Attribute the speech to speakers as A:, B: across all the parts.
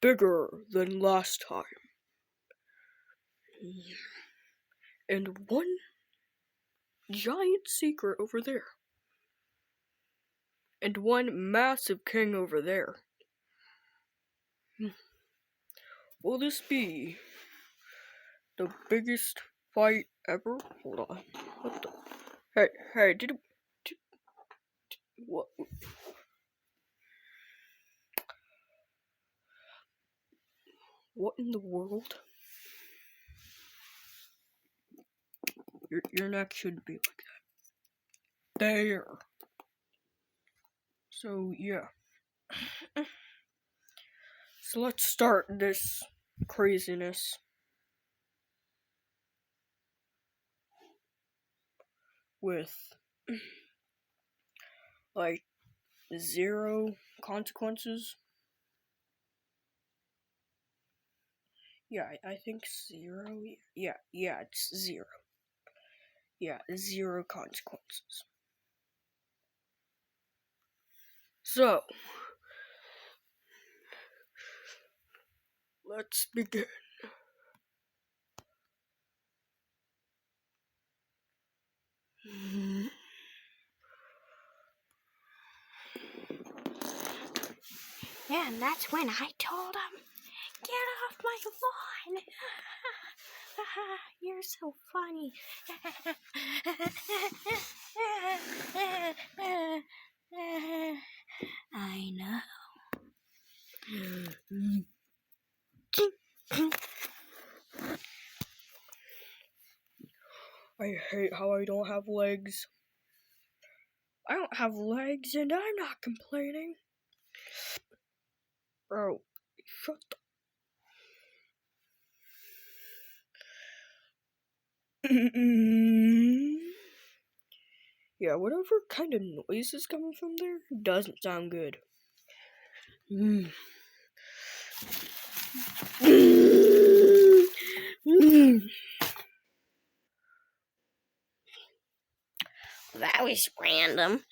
A: Bigger than last time. And one giant secret over there. And one massive king over there. Will this be the biggest fight ever? Hold on. What the? Hey, what? What in the world? Your neck shouldn't be like that. There. So, yeah. So let's start this craziness. With, like, 0 consequences. Yeah, I think 0. Yeah, it's 0. Yeah, 0 consequences. So, let's begin.
B: And that's when I told him, "Get off my lawn! You're so funny." I know.
A: I hate how I don't have legs. I don't have legs and I'm not complaining. Bro, shut up. Yeah, whatever kind of noise is coming from there doesn't sound good.
B: That was random.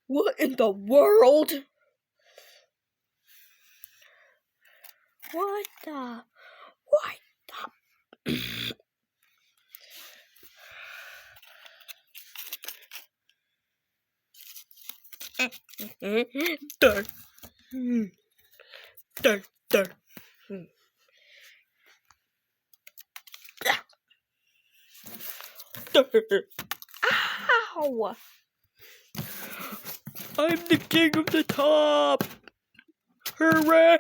A: What in the world?
B: What the?
A: There. There.
B: Ow!
A: I'm the king of the top. Hooray!